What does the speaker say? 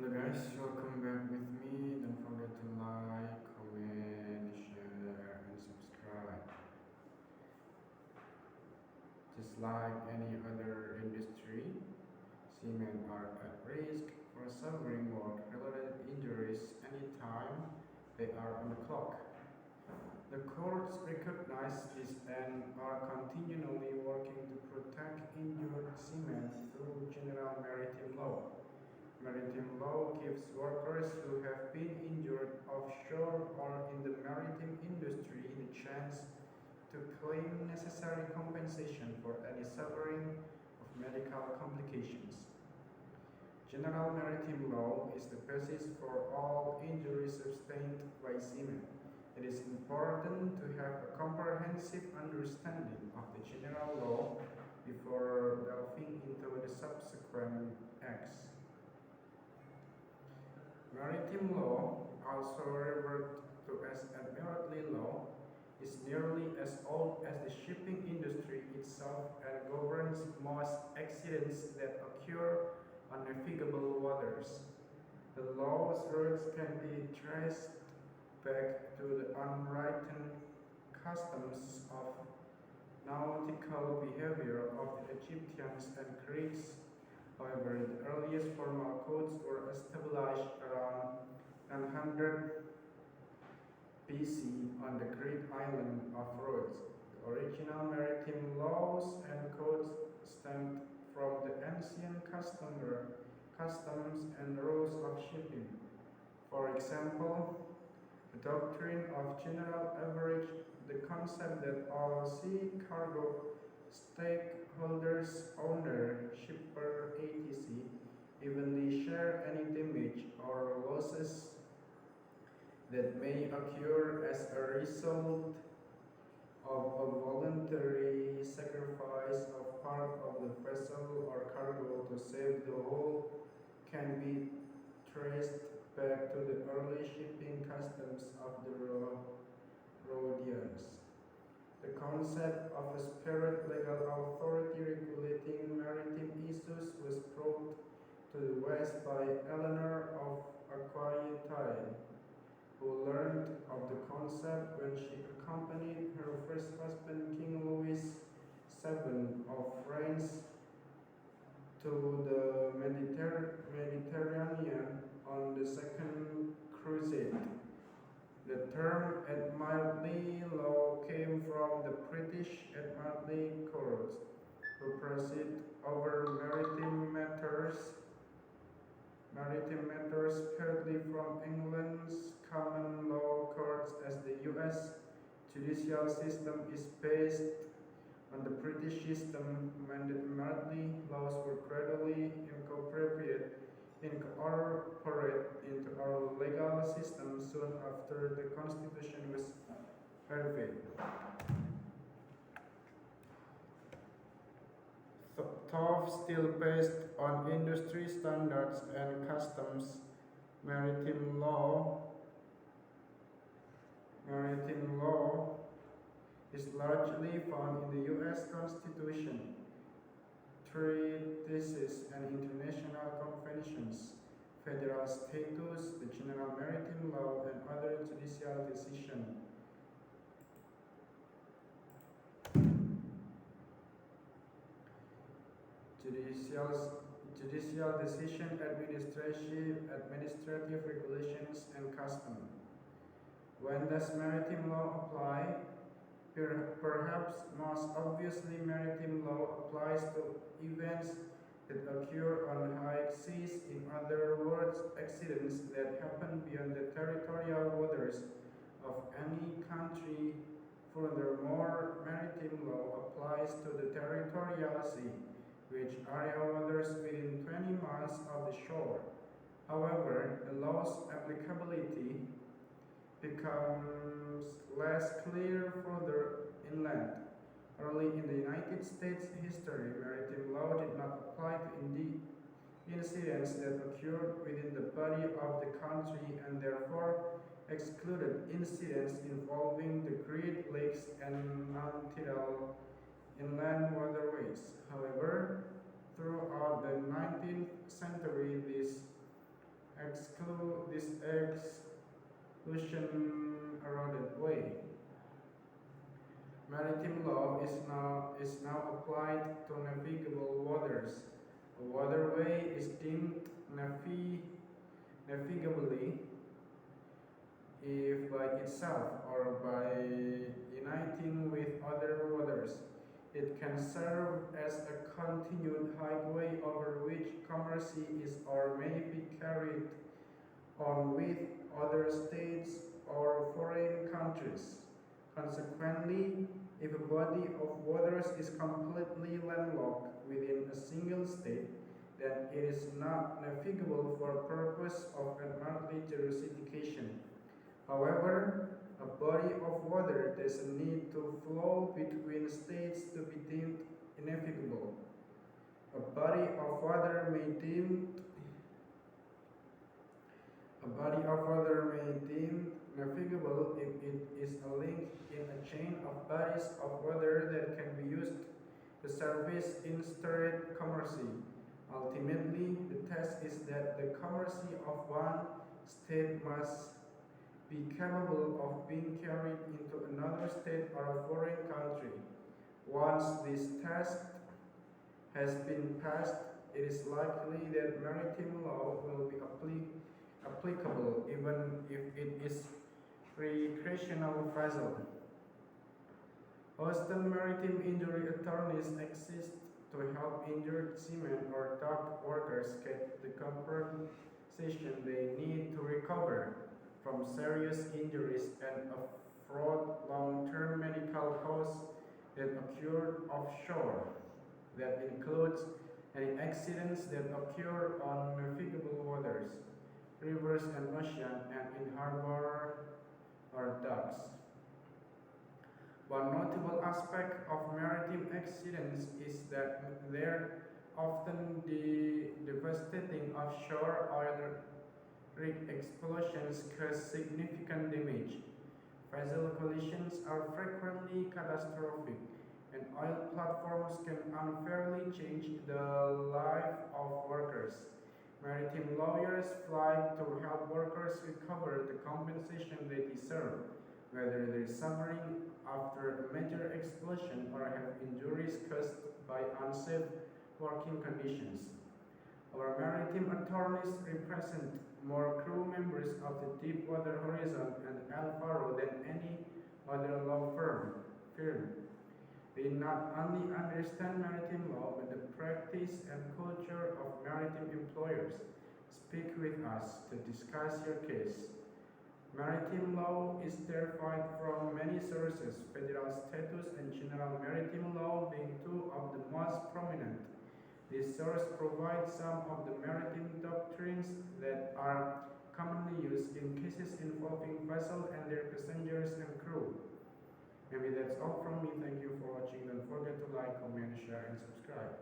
Hello guys, welcome back with me. Don't forget to like, comment, share, and subscribe. Just like any other industry, seamen are at risk for suffering work-related injuries anytime they are on the clock. The courts recognize this and are continually working to protect injured seamen through general maritime law. Maritime law gives workers who have been injured offshore or in the maritime industry the chance to claim necessary compensation for any suffering of medical complications. General maritime law is the basis for all injuries sustained by seamen. It is important to have a comprehensive understanding of the general law before delving into the subsequent acts. Maritime law, also referred to as admiralty law, is nearly as old as the shipping industry itself and governs most accidents that occur on navigable waters. The law's roots can be traced back to the unwritten customs of nautical behavior of the Egyptians and Greeks. However, the earliest formal codes were established around 900 BC on the Greek island of Rhodes. The original maritime laws and codes stemmed from the ancient customs and rules of shipping. For example, the doctrine of general average, the concept that all sea cargo stakeholders, owner, shipper, etc., evenly share any damage or losses that may occur as a result of a voluntary sacrifice of part of the vessel or cargo to save the whole, can be traced back to the early shipping customs of the Rhodians. The concept of a separate legal authority regulating maritime issues was brought to the West by Eleanor of Aquitaine, who learned of the concept when she accompanied her first husband, King Louis VII of France, to the Mediterranean on the Second Crusade. The term admiralty law came from the British Admiralty Courts, who preside over maritime matters, partly from England's common law courts, as the U.S. judicial system is based on the British system. Admiralty laws were gradually incorporated into our legal system soon after the Constitution was ratified. Though still based on industry standards and customs, maritime law is largely found in the U.S. Constitution, treaties and international conventions, federal statutes, the general maritime law, and other judicial decisions. Judicial decision, administrative regulations, and custom. When does maritime law apply? Perhaps most obviously, maritime law applies to events that occur on high seas. In other words, accidents that happen beyond the territorial waters of any country. Furthermore, maritime law applies to the territorial sea, which area waters within 20 miles of the shore. However, the law's applicability becomes less clear further inland. Early in the United States history, maritime law did not apply to incidents that occurred within the body of the country and therefore excluded incidents involving the Great Lakes and non-tidal inland waterways. However, throughout the 19th century, these this exclusion eroded way. Maritime law is now applied to navigable waters. A waterway is deemed navigably if by itself or by uniting with other waters. It can serve as a continued highway over which commerce is or may be carried on with other states or foreign countries. Consequently, if a body of waters is completely landlocked within a single state, then it is not navigable for purpose of earthly jurisdiction. However, a body of water doesn't need to flow between states to be deemed navigable. A body of water may deem navigable if it is a link in a chain of bodies of water that can be used to service interstate commerce. Ultimately, the test is that the commerce of one state must be capable of being carried into another state or a foreign country. Once this test has been passed, it is likely that maritime law will be applicable even if it is recreational vessel. Houston maritime injury attorneys exist to help injured seamen or dock workers get the compensation they need to recover from serious injuries and afford long-term medical costs that occur offshore. That includes any accidents that occur on navigable waters, rivers and ocean, and in harbor or docks. One notable aspect of maritime accidents is that they're often devastating. Offshore oil rig explosions cause significant damage. Vessel collisions are frequently catastrophic, and oil platforms can unfairly change the life of workers. Maritime lawyers fight to help workers recover the compensation they deserve, whether they're suffering after a major explosion or have injuries caused by unsafe working conditions. Our maritime attorneys represent more crew members of the Deepwater Horizon and Alvaro than any other law firm. They not only understand maritime law, but the practice and culture of maritime employers. Speak with us to discuss your case. Maritime law is derived from many sources, federal statutes and general maritime law being two of the most prominent. These sources provide some of the maritime doctrines that are commonly used in cases involving vessels and their passengers and crew. Maybe that's all from me. Thank you for watching. Don't forget to like, comment, share, and subscribe.